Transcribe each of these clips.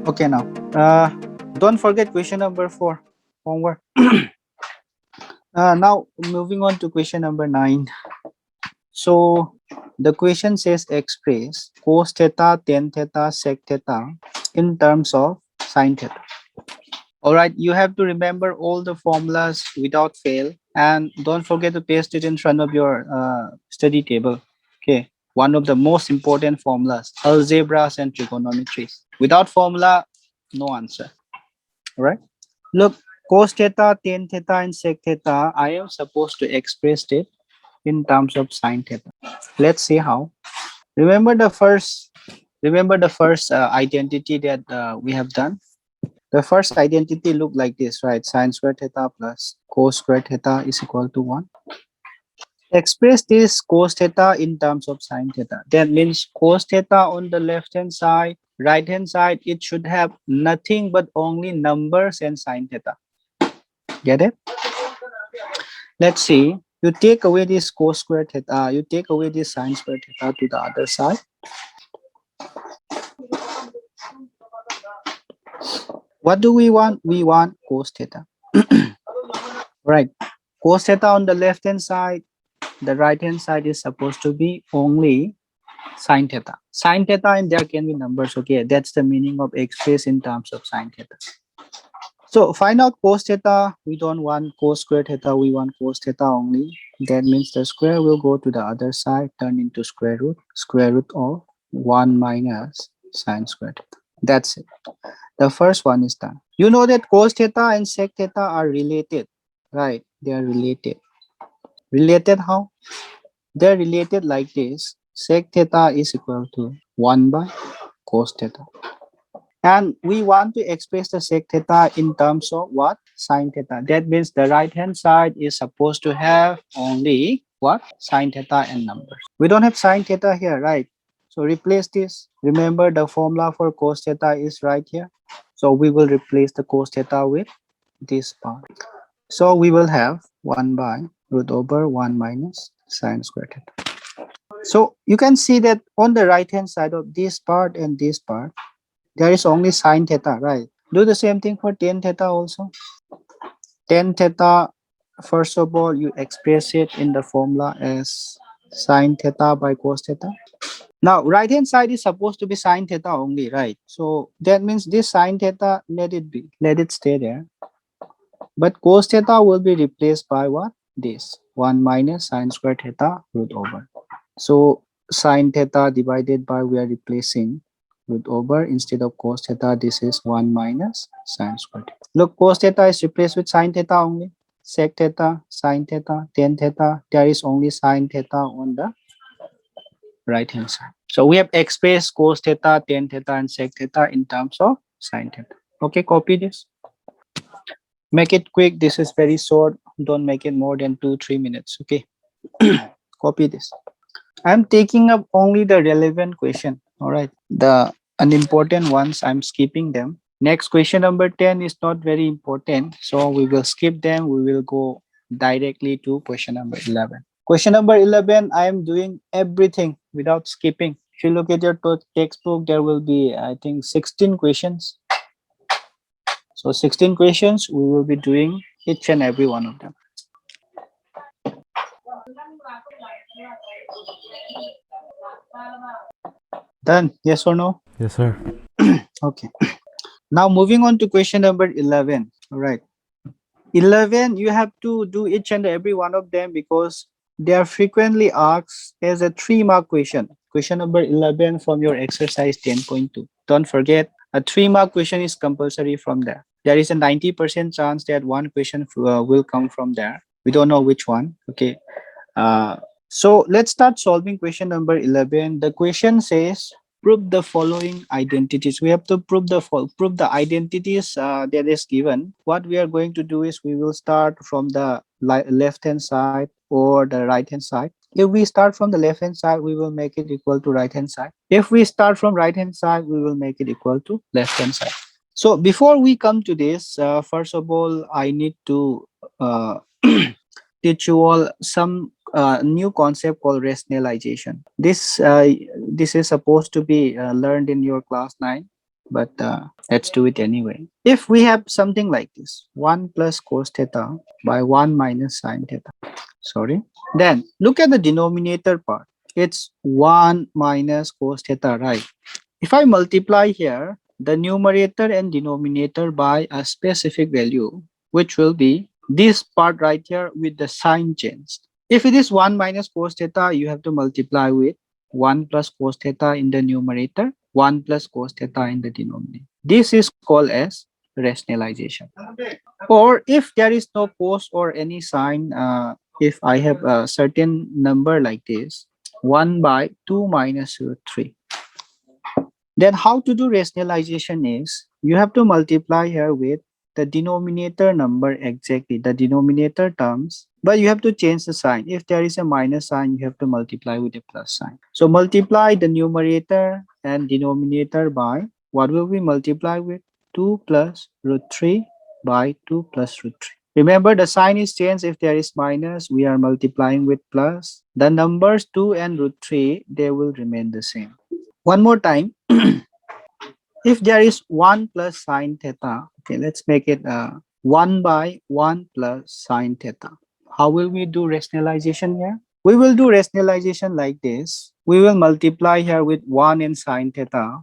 Okay, now don't forget question number 4 homework. Now moving on to question number 9. So the question says express cos theta, tan theta, sec theta in terms of sin theta. All right, you have to remember all the formulas without fail, and don't forget to paste it in front of your study table. Okay, one of the most important formulas, algebras and trigonometries. Without formula, no answer. All right. Look, cos theta, tan theta, and sec theta, I am supposed to express it in terms of sin theta. Let's see how. Remember the first. Remember the first identity that we have done. The first identity looked like this, right? Sine square theta plus cos square theta is equal to 1. Express this cos theta in terms of sine theta. That means cos theta on the left hand side, right hand side, it should have nothing but only numbers and sine theta. Get it? Let's see. You take away this cos square theta, you take away this sine square theta to the other side. What do we want? We want cos theta. Right. Cos theta on the left hand side, the right hand side is supposed to be only sine theta. Sine theta and there can be numbers. Okay, that's the meaning of express in terms of sine theta. So find out cos theta. We don't want cos square theta. We want cos theta only. That means the square will go to the other side, turn into square root of 1 minus sine square theta. That's it. The first one is done. You know that cos theta and sec theta are related, right? They are related. Related how? They're related like this. Sec theta is equal to 1 by cos theta. And we want to express the sec theta in terms of what? Sine theta. That means the right hand side is supposed to have only what? Sine theta and numbers. We don't have sine theta here, right? So replace this. Remember the formula for cos theta is right here. So we will replace the cos theta with this part. So we will have 1 by root over 1 minus sine square theta. So you can see that on the right hand side of this part and this part, there is only sine theta, right? Do the same thing for tan theta also. Tan theta, first of all, you express it in the formula as sine theta by cos theta. Now, right hand side is supposed to be sine theta only, right? So that means this sine theta, let it be, let it stay there. But cos theta will be replaced by what? This 1 minus sine square theta root over. So sine theta divided by, we are replacing root over, instead of cos theta, this is 1 minus sine square theta. Look, cos theta is replaced with sine theta only. Sec theta, sine theta, tan theta, there is only sine theta on the right hand side. So we have expressed cos theta, tan theta, and sec theta in terms of sine theta. Okay, copy this. Make it quick. This is very short. Don't make it more than 2-3 minutes. Okay. Copy this. I'm taking up only the relevant question. All right. The unimportant ones, I'm skipping them. Next, question number 10 is not very important. So we will skip them. We will go directly to question number 11. Question number 11, I am doing everything without skipping. If you look at your textbook, there will be, I think, 16 questions. So 16 questions, we will be doing each and every one of them. Done? Yes or no? Yes, sir. Okay. Now moving on to question number 11. All right. 11, you have to do each and every one of them because they are frequently asked as a 3-mark question. Question number 11 from your exercise 10.2. Don't forget, a 3-mark question is compulsory from there. There is a 90% chance that one question will come from there. We don't know which one. Okay. So let's start solving question number 11. The question says, prove the following identities. We have to prove the identities that is given. What we are going to do is we will start from the left hand side or the right hand side. If we start from the left hand side, we will make it equal to right hand side. If we start from right hand side, we will make it equal to left hand side. So before we come to this, first of all, I need to teach you all some new concept called rationalization. This is supposed to be learned in your class 9. but let's do it anyway. If we have something like this, 1 plus cos theta by 1 minus sine theta, sorry, then look at the denominator part. It's 1 minus cos theta, right? If I multiply here the numerator and denominator by a specific value, which will be this part right here with the sign change. If it is 1 minus cos theta, you have to multiply with 1 plus cos theta in the numerator, 1 plus cos theta in the denominator. This is called as rationalization. Or if there is no cos or any sign, if I have a certain number like this, 1 by 2 minus root 3. Then how to do rationalization is, you have to multiply here with the denominator number exactly, the denominator terms, but you have to change the sign. If there is a minus sign, you have to multiply with a plus sign. So multiply the numerator and denominator by, what will we multiply with? 2 plus root 3 by 2 plus root 3. Remember, the sign is changed. If there is minus, we are multiplying with plus. The numbers 2 and root 3, they will remain the same. One more time. If there is 1 plus sine theta, okay, let's make it 1 by 1 plus sine theta. How will we do rationalization here? We will do rationalization like this. We will multiply here with 1 and sine theta.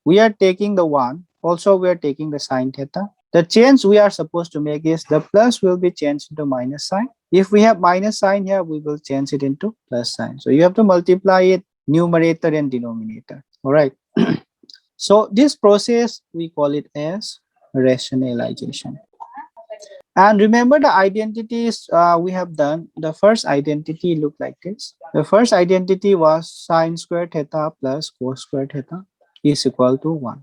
We are taking the 1. Also, we are taking the sine theta. The change we are supposed to make is the plus will be changed into minus sign. If we have minus sign here, we will change it into plus sign. So you have to multiply it numerator and denominator. All right. So this process, we call it as rationalization. And remember the identities we have done. The first identity looked like this. The first identity was sine squared theta plus cos squared theta is equal to 1.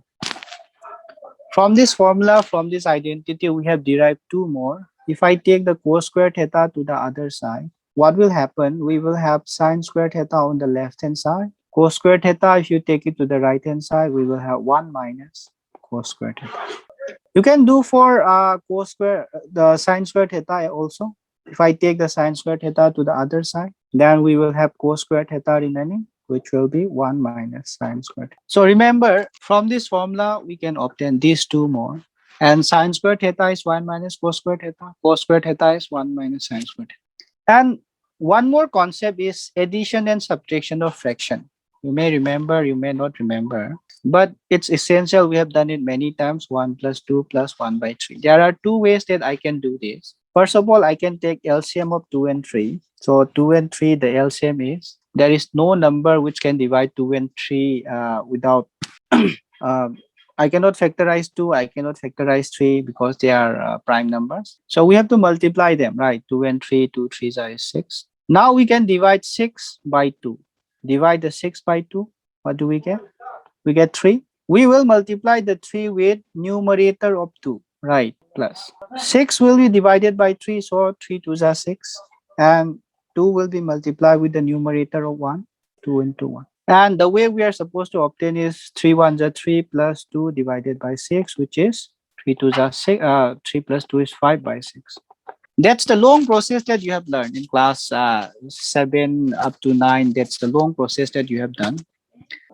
From this formula, from this identity, we have derived two more. If I take the cos squared theta to the other side, what will happen? We will have sine squared theta on the left hand side. Cos squared theta, if you take it to the right hand side, we will have 1 minus cos squared theta. You can do for cos square, the sine squared theta also. If I take the sine squared theta to the other side, then we will have cos squared theta remaining, which will be 1 minus sine squared. So remember, from this formula, we can obtain these two more. And sine squared theta is 1 minus cos squared theta. Cos squared theta is 1 minus sine squared theta. And one more concept is addition and subtraction of fraction. You may remember, you may not remember, but it's essential. We have done it many times, 1 plus 2 plus 1 by 3. There are two ways that I can do this. First of all, I can take LCM of 2 and 3. So 2 and 3, the LCM is, there is no number which can divide 2 and 3 without, I cannot factorize 2, I cannot factorize 3 because they are prime numbers. So we have to multiply them, right? 2 and 3, 2 3s are 6. Now we can divide 6 by 2. Divide the 6 by 2. What do we get? We get 3. We will multiply the 3 with numerator of 2, right? Plus 6 will be divided by 3, so 3 2s are 6. And 2 will be multiplied with the numerator of 1, 2 into 1. And the way we are supposed to obtain is 3 1s are 3 plus 2 divided by 6, which is 3 2s are 6. 3 plus 2 is 5 by 6. That's the long process that you have learned in class 7 up to 9. That's the long process that you have done.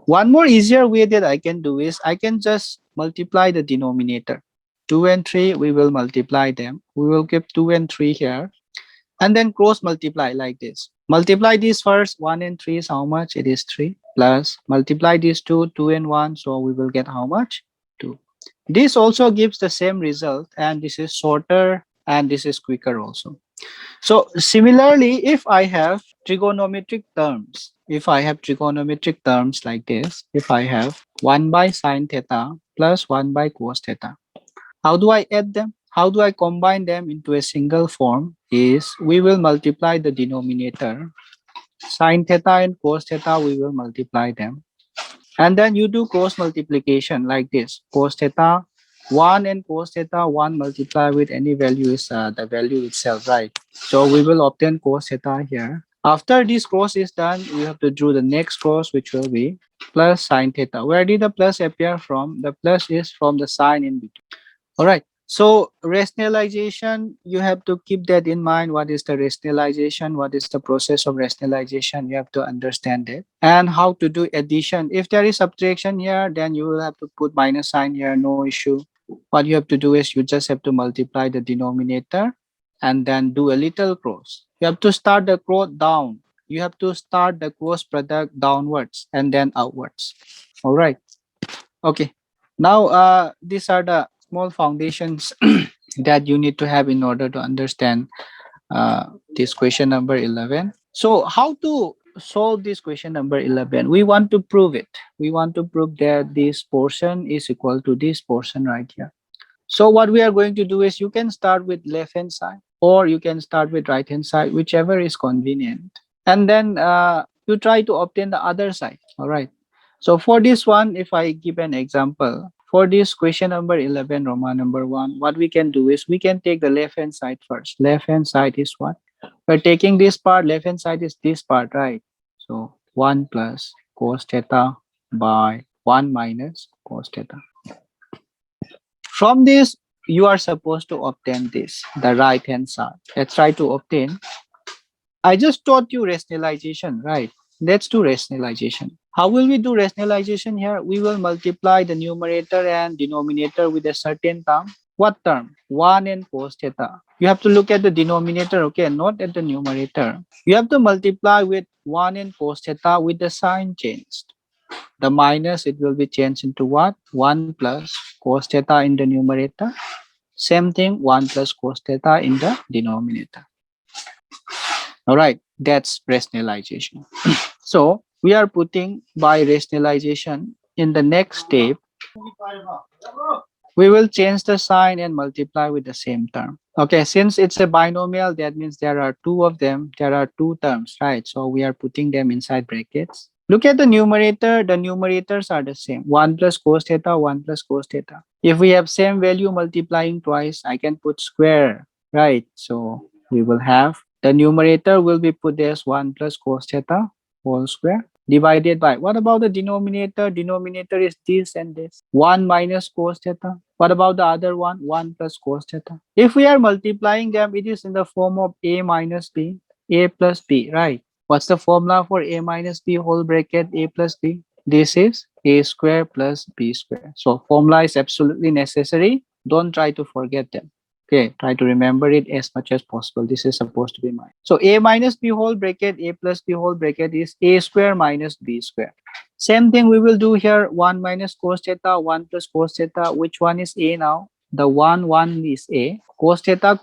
One more easier way that I can do is I can just multiply the denominator. 2 and 3, we will multiply them. We will keep 2 and 3 here. And then cross multiply like this. Multiply this first. 1 and 3 is how much? It is 3. Plus multiply these two, 2 and 1. So we will get how much? 2. This also gives the same result. And this is shorter. And this is quicker also. So similarly, if I have trigonometric terms, like this, if I have 1 by sine theta plus 1 by cos theta, how do I add them? How do I combine them into a single form? Is we will multiply the denominator. Sine theta and cos theta, we will multiply them. And then you do cross multiplication like this. Cos theta 1 and cos theta 1 multiply with any value is the value itself, right? So we will obtain cos theta here. After this cross is done, we have to do the next cross, which will be plus sine theta. Where did the plus appear from? The plus is from the sign in between. All right. So rationalization, you have to keep that in mind. What is the rationalization? What is the process of rationalization? You have to understand it. And how to do addition. If there is subtraction here, then you will have to put minus sign here, no issue. What you have to do is you just have to multiply the denominator and then do a little cross. You have to start the cross down. You have to start the cross product downwards and then outwards. All right. Okay. Now, these are the small foundations that you need to have in order to understand this question number 11. So, how to solve this question number 11? We want to prove it. We want to prove that this portion is equal to this portion right here. So, what we are going to do is you can start with left hand side or you can start with right hand side, whichever is convenient. And then you try to obtain the other side. All right. So for this one, if I give an example, for this question number 11, Roman number 1, what we can do is we can take the left hand side first. Left hand side is what? We're taking this part, left hand side is this part, right? So 1 plus cos theta by 1 minus cos theta. From this, you are supposed to obtain this, the right hand side. Let's try to obtain. I just taught you rationalization, right? Let's do rationalization. How will we do rationalization here? We will multiply the numerator and denominator with a certain term. What term? 1 and cos theta. You have to look at the denominator, okay, not at the numerator. You have to multiply with 1 and cos theta with the sign changed. The minus, it will be changed into what? 1 plus cos theta in the numerator. Same thing, 1 plus cos theta in the denominator. All right, that's rationalization. So we are putting by rationalization in the next step, we will change the sign and multiply with the same term. Okay, since it's a binomial, that means there are two of them. There are two terms, right? So we are putting them inside brackets. Look at the numerator. The numerators are the same. 1 plus cos theta, 1 plus cos theta. If we have same value multiplying twice, I can put square, right? So we will have the numerator will be put as 1 plus cos theta whole square divided by, what about the denominator? Denominator is this and this. 1 minus cos theta. What about the other one? 1 plus cos theta. If we are multiplying them, it is in the form of a minus b, a plus b, right? What's the formula for a minus b whole bracket a plus b? This is a square plus b square. So formula is absolutely necessary. Don't try to forget them. Okay, try to remember it as much as possible. This is supposed to be mine. So a minus b whole bracket, a plus b whole bracket is a square minus b square. Same thing we will do here. 1 minus cos theta, 1 plus cos theta. Which one is a now? The 1 is a. Cos theta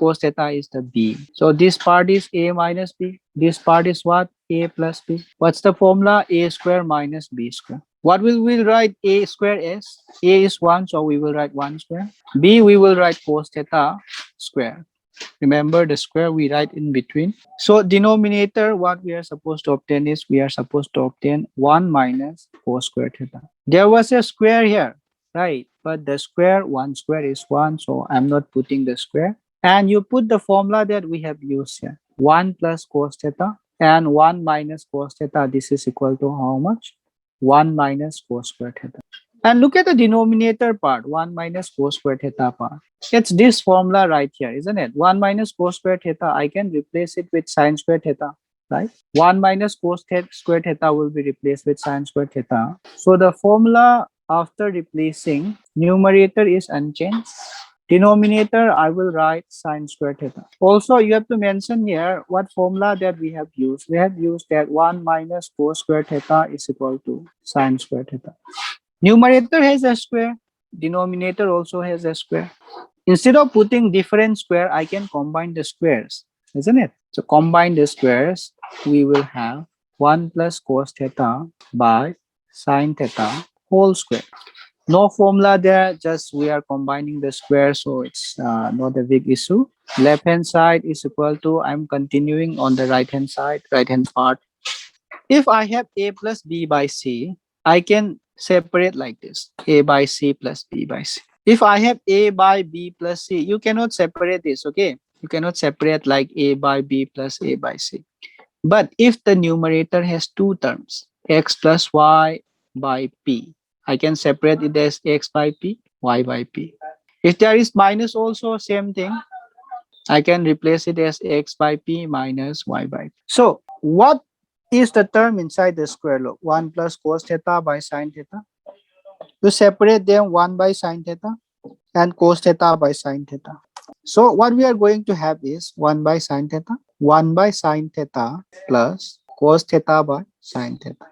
is the b. So this part is a minus b. This part is what? A plus b. What's the formula? A square minus b square. What will we write a square as? A is 1, so we will write 1 square. B, we will write cos theta square. Remember the square we write in between. So denominator, what we are supposed to obtain is we are supposed to obtain 1 minus cos square theta. There was a square here, right? But the square, 1 square is 1, so I'm not putting the square. And you put the formula that we have used here. 1 plus cos theta and 1 minus cos theta. This is equal to how much? 1 minus cos square theta. And look at the denominator part, 1 minus cos square theta part. It's this formula right here, isn't it? 1 minus cos square theta, I can replace it with sine square theta, right? 1 minus cos square theta will be replaced with sine square theta. So the formula after replacing, numerator is unchanged. Denominator, I will write sine square theta. Also, you have to mention here what formula that we have used. We have used that 1 minus cos square theta is equal to sine square theta. Numerator has a square. Denominator also has a square. Instead of putting different square, I can combine the squares, isn't it? So combine the squares, we will have 1 plus cos theta by sine theta whole square. No formula there, just we are combining the squares, so it's not a big issue. Left hand side is equal to, I'm continuing on the right hand side, right hand part. If I have a plus b by c, I can separate like this, a by c plus b by c. If I have a by b plus c, you cannot separate this, okay? You cannot separate like a by b plus a by c. But if the numerator has two terms, x plus y by p, I can separate it as x by p, y by p. If there is minus also, same thing. I can replace it as x by p minus y by p. So what is the term inside the square law? 1 plus cos theta by sine theta. To separate them, 1 by sine theta and cos theta by sine theta. So what we are going to have is 1 by sine theta, 1 by sine theta plus cos theta by sine theta.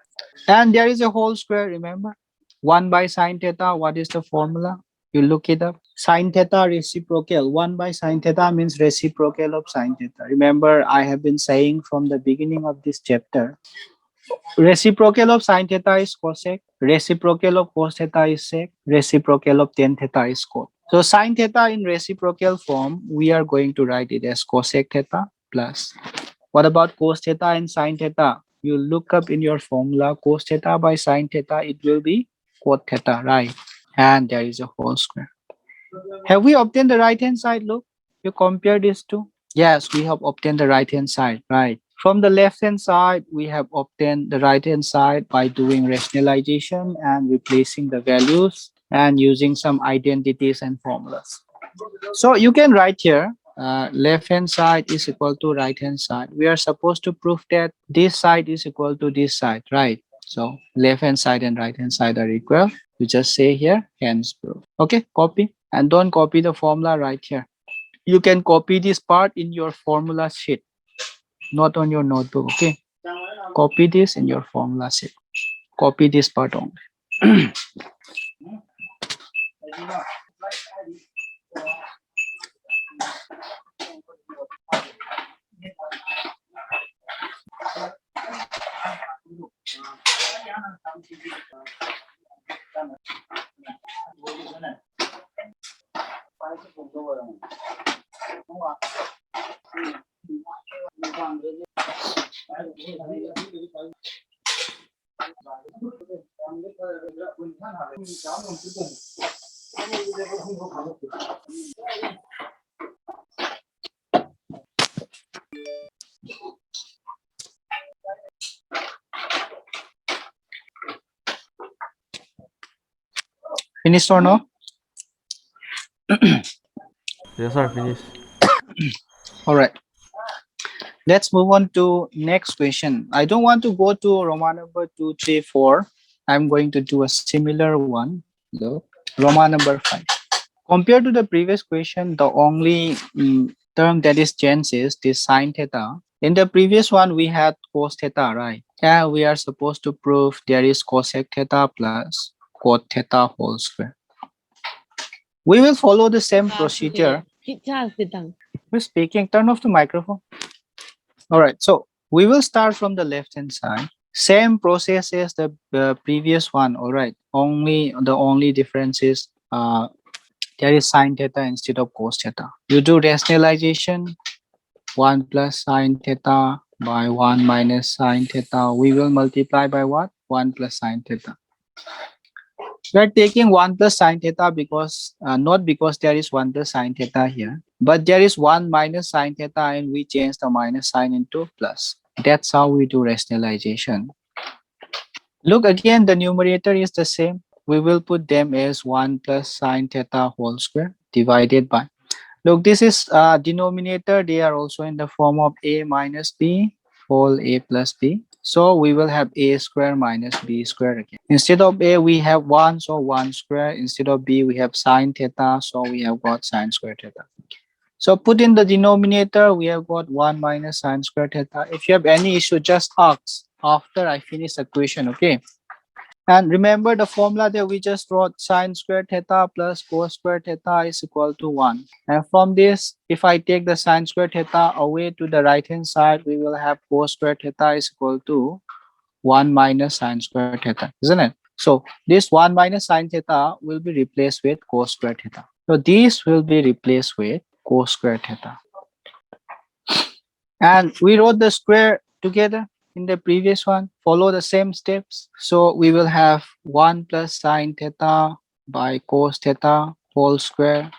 And there is a whole square, remember? 1 by sine theta, what is the formula? You look it up. Sine theta reciprocal. 1 by sine theta means reciprocal of sine theta. Remember, I have been saying from the beginning of this chapter, reciprocal of sine theta is cosec, reciprocal of cos theta is sec, reciprocal of tan theta is cot. So sine theta in reciprocal form, we are going to write it as cosec theta plus. What about cos theta and sine theta? You look up in your formula cos theta by sine theta, it will be cot theta, right? And there is a whole square. Have we obtained the right hand side? Look, you compare these two. Yes, we have obtained the right hand side, right? From the left hand side, we have obtained the right hand side by doing rationalization and replacing the values and using some identities and formulas. So you can write here, left hand side is equal to right hand side. We are supposed to prove that this side is equal to this side, right? So left hand side and right hand side are equal. You just say here, hence proof. Okay, copy and don't copy the formula right here. You can copy this part in your formula sheet, not on your notebook. Okay, copy this in your formula sheet. Copy this part only. Finished or no? Yes, sir. Finish. All right. Let's move on to next question. I don't want to go to Roman number 2, 3, 4. I'm going to do a similar one. Look, Roman number 5. Compared to the previous question, the only term that is changed is this sine theta. In the previous one, we had cos theta, right? Yeah, we are supposed to prove there is cosec theta plus cot theta whole square. We will follow the same procedure. Who's speaking? Turn off the microphone. All right, so we will start from the left hand side. Same process as the previous one. All right, the only difference is there is sine theta instead of cos theta. You do rationalization, 1 plus sine theta by 1 minus sine theta. We will multiply by what? 1 plus sine theta. We are taking 1 plus sine theta because not because there is 1 plus sine theta here, but there is 1 minus sine theta and we change the minus sign into plus. That's how we do rationalization. Look again, the numerator is the same. We will put them as 1 plus sine theta whole square divided by. Look, this is denominator. They are also in the form of a minus b whole a plus b. So we will have a square minus b square again. Instead of a, we have 1, so 1 square. Instead of b, we have sine theta, so we have got sine square theta. So put in the denominator, we have got 1 minus sine square theta. If you have any issue, just ask after I finish the question, okay? And remember the formula that we just wrote, sine square theta plus cos square theta is equal to 1. And from this, if I take the sine square theta away to the right hand side, we will have cos square theta is equal to 1 minus sine square theta, isn't it? So this 1 minus sine theta will be replaced with cos square theta. So this will be replaced with cos square theta. And we wrote the square together in the previous one. Follow the same steps. So we will have 1 plus sine theta by cos theta whole square.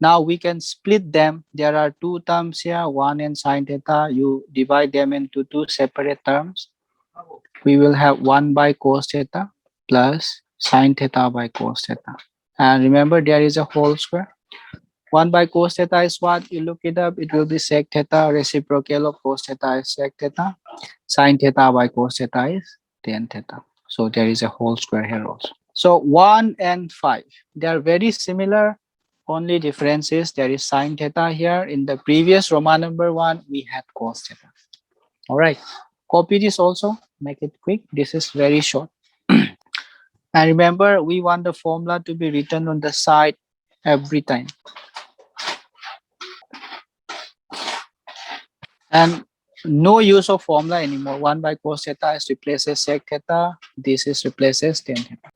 Now we can split them. There are two terms here, 1 and sine theta. You divide them into two separate terms. We will have 1 by cos theta plus sine theta by cos theta. And remember, there is a whole square. 1 by cos theta is what? You look it up, it will be sec theta. Reciprocal of cos theta is sec theta. Sin theta by cos theta is tan theta. So there is a whole square here also. So 1 and 5, they are very similar. Only difference is there is sin theta here. In the previous Roman number 1, we had cos theta. All right. Copy this also. Make it quick. This is very short. And remember, we want the formula to be written on the side every time. And no use of formula anymore. 1 by cos theta is replaces sec theta. This is replaces tan theta.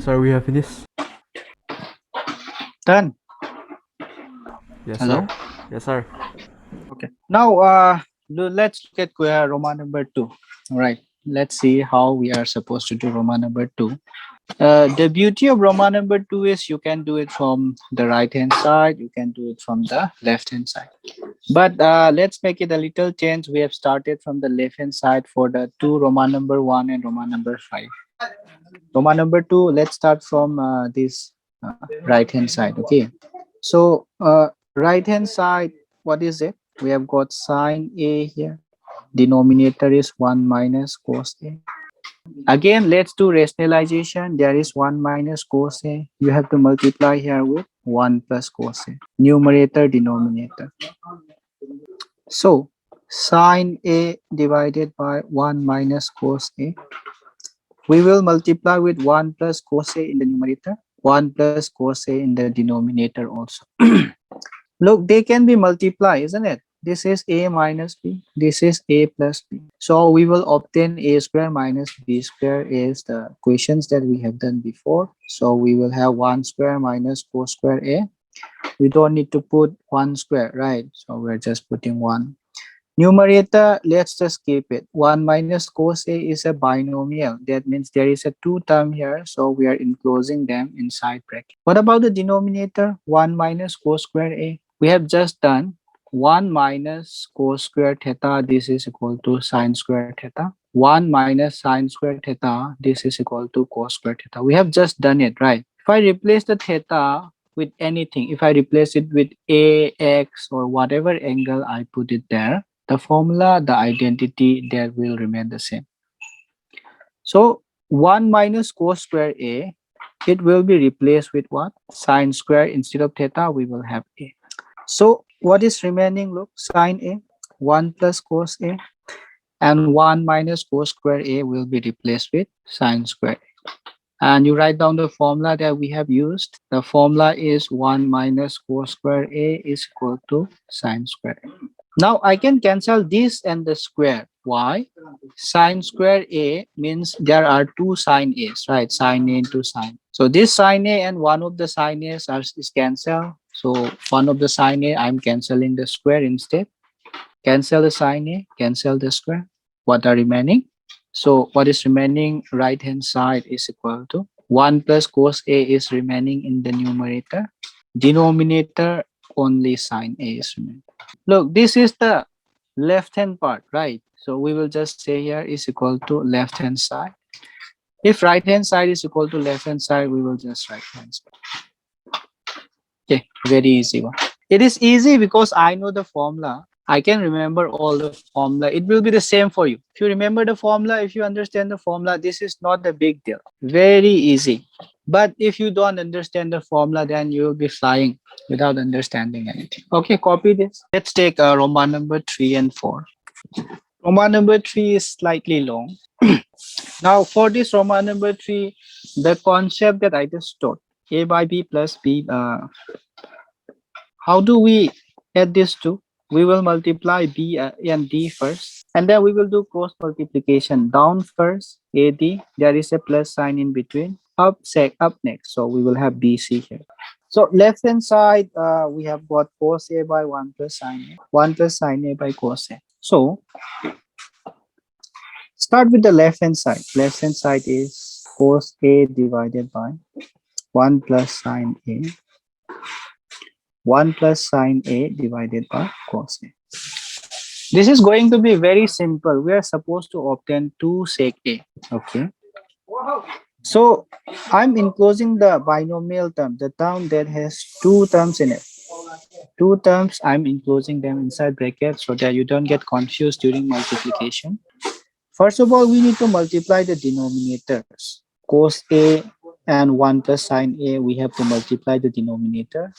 Sir, we have finished. Done. Yes, Hello? sir. Yes, sir. Okay. Now, let's look at Roman number 2. All right. Let's see how we are supposed to do Roman number 2. The beauty of Roman number 2 is you can do it from the right hand side, you can do it from the left hand side. But let's make it a little change. We have started from the left hand side for the two Roman number 1 and Roman number 5. Roman number 2, let's start from this right hand side. Okay. So, right hand side, what is it? We have got sine A here. Denominator is 1 minus cos A. Again, let's do rationalization. There is 1 minus cos A. You have to multiply here with 1 plus cos A. Numerator, denominator. So, sine A divided by 1 minus cos A. We will multiply with 1 plus cos A in the numerator, 1 plus cos A in the denominator also. Look, they can be multiplied, isn't it? This is A minus B. This is A plus B. So we will obtain A square minus B square is the equations that we have done before. So we will have 1 square minus cos square A. We don't need to put 1 square, right? So we're just putting 1. Numerator, let's just keep it. 1 minus cos A is a binomial. That means there is a 2 term here. So we are enclosing them inside bracket. What about the denominator? 1 minus cos square A. We have just done 1 minus cos square theta. This is equal to sine square theta. 1 minus sine square theta. This is equal to cos square theta. We have just done it, right? If I replace the theta with anything, if I replace it with AX or whatever angle I put it there, the formula, the identity there will remain the same. So 1 minus cos square A, it will be replaced with what? Sine square. Instead of theta, we will have A. So what is remaining? Look, sine A, 1 plus cos A, and 1 minus cos square A will be replaced with sine square A. And you write down the formula that we have used. The formula is 1 minus cos square A is equal to sine square A. Now I can cancel this and the square. Why? Sine square A means there are two sine A's, right? Sine A into sine. So this sine A and one of the sine A's is cancelled. So one of the sine A, I'm cancelling the square instead. Cancel the sine A, cancel the square. What are remaining? So what is remaining right hand side is equal to 1 plus cos A is remaining in the numerator. Denominator, only sine A is remaining. Look, this is the left hand part, right? So we will just say here is equal to left hand side. If right hand side is equal to left hand side, we will just right hand side. Okay, very easy one. It is easy because I know the formula. I can remember all the formula. It will be the same for you. If you remember the formula, if you understand the formula, this is not a big deal. Very easy. But if you don't understand the formula, then you will be flying without understanding anything. Okay, copy this. Let's take Roman number 3 and 4. Roman number 3 is slightly long. Now, for this Roman number 3, the concept that I just taught, A by B plus B, how do we add this to? We will multiply B and D first, and then we will do cross multiplication. Down first, AD, there is a plus sign in between. up sec up next. So we will have BC here. So left hand side, we have got cos A by 1 plus sine A. 1 plus sine A by cos A. So start with the left hand side. Left hand side is cos A divided by 1 plus sine A. 1 plus sine A divided by cos A. This is going to be very simple. We are supposed to obtain 2 sec A. Okay. So I'm enclosing the binomial term, the term that has two terms in it. Two terms, I'm enclosing them inside brackets so that you don't get confused during multiplication. First of all, we need to multiply the denominators. Cos A and 1 plus sine A, we have to multiply the denominator.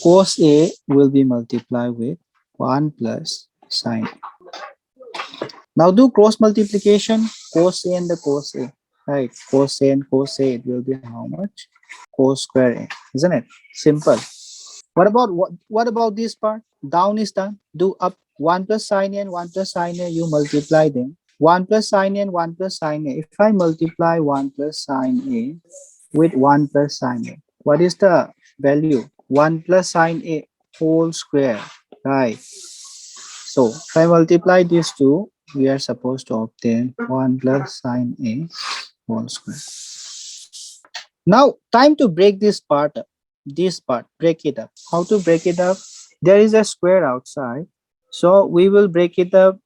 Cos A will be multiplied with 1 plus sine. Now do cross multiplication, cos A and the cos A. Right, cos A and cos A, it will be how much? Cos square A, isn't it? Simple. What about this part? Down is done. Do up 1 plus sine A and 1 plus sine A, you multiply them. 1 plus sine A and 1 plus sine A. If I multiply 1 plus sine A with 1 plus sine A, what is the value? 1 plus sine A whole square. Right. So if I multiply these two, we are supposed to obtain 1 plus sine A whole square. Now, time to break this part up. This part, break it up. How to break it up? There is a square outside. So we will break it up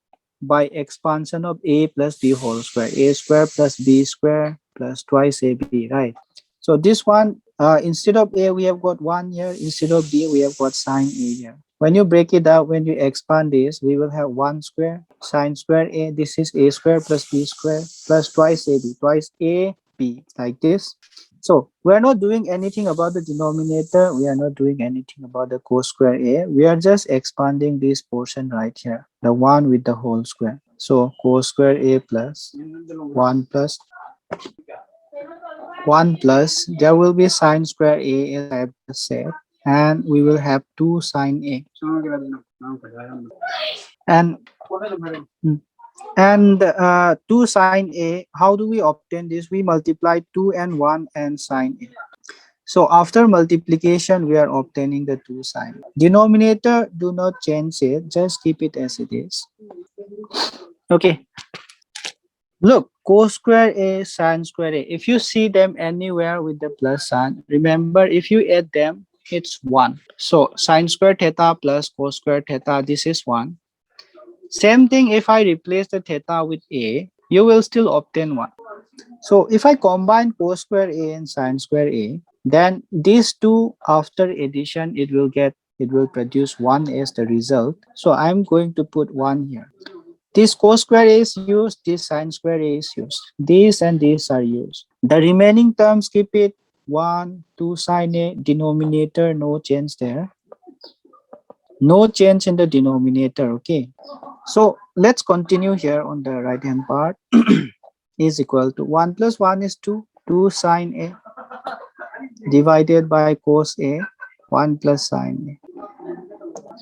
by expansion of A plus B whole square. A square plus B square plus twice AB, right? So this one, instead of A, we have got 1 here. Instead of B, we have got sine A here. When you break it up, when you expand this, we will have 1 square sine square A. This is A square plus B square plus twice AB, twice AB, like this. So we are not doing anything about the denominator. We are not doing anything about the cos square A. We are just expanding this portion right here, the one with the whole square. So cos square A plus 1 plus 1 plus, there will be sine square A as I have just said, and we will have 2 sine A. And and 2 sine A, how do we obtain this? We multiply 2 and 1 and sine A. So after multiplication, we are obtaining the 2 sine. Denominator, do not change it, just keep it as it is. Okay. Look, cos square A, sine square A. If you see them anywhere with the plus sign, remember if you add them, it's 1. So sine square theta plus cos square theta, this is 1. Same thing if I replace the theta with A, you will still obtain 1. So if I combine cos square A and sine square A, then these two after addition, it will produce 1 as the result. So I'm going to put 1 here. This cos square A is used, this sine square A is used. These and these are used. The remaining terms, keep it 1, 2 sine A, denominator, no change there. No change in the denominator, okay? So let's continue here on the right hand part. Is equal to 1 plus 1 is 2, 2 sine A divided by cos A, 1 plus sine A.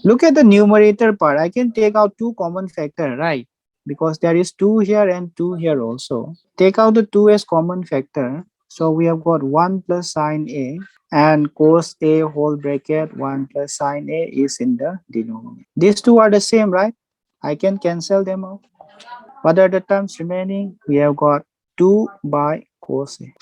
Look at the numerator part. I can take out two common factor, right? Because there is 2 here and 2 here also. Take out the 2 as common factor. So we have got 1 plus sine A and cos A whole bracket 1 plus sine A is in the denominator. These two are the same, right? I can cancel them out. What are the terms remaining? We have got 2 by cos A.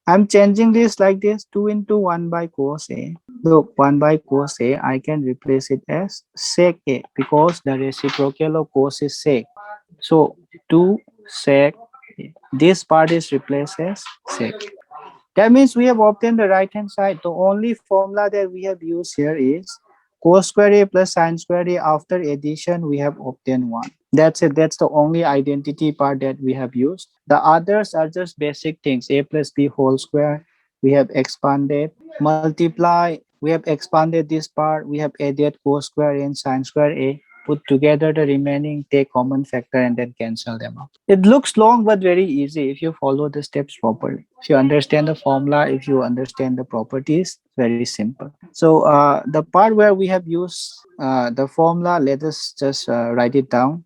I'm changing this like this, 2 into 1 by cos A. Look, 1 by cos A, I can replace it as sec A because the reciprocal of cos is sec. So 2 sec A. This part is replaced as sec. That means we have obtained the right hand side. The only formula that we have used here is cos square A plus sine square A. After addition, we have obtained 1. That's it. That's the only identity part that we have used. The others are just basic things. A plus B whole square. We have expanded. Multiply. We have expanded this part. We have added cos square A and sine square A. Put together the remaining, take common factor and then cancel them out. It looks long but very easy if you follow the steps properly. If you understand the formula, if you understand the properties, very simple. So the part where we have used the formula, let us just write it down.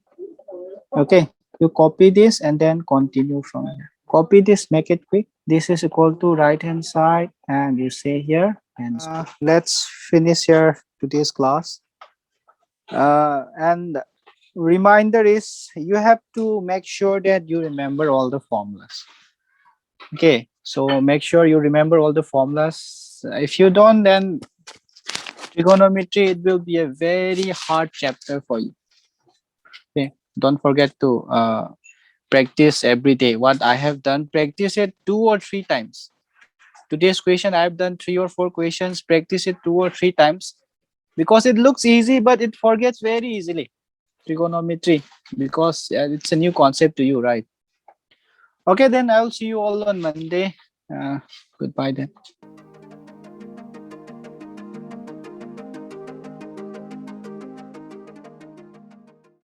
Okay, you copy this and then continue from here. Copy this, make it quick. This is equal to right hand side, and you say here. And let's finish here today's class. And reminder is you have to make sure that you remember all the formulas. Okay, so make sure you remember all the formulas. If you don't, then trigonometry, it will be a very hard chapter for you. Okay, don't forget to practice every day. What I have done, practice it 2 or 3 times. Today's question, I have done 3 or 4 questions. Practice it 2 or 3 times because it looks easy, but it forgets very easily. Trigonometry, because it's a new concept to you, right? Okay, then I'll see you all on Monday. Goodbye then.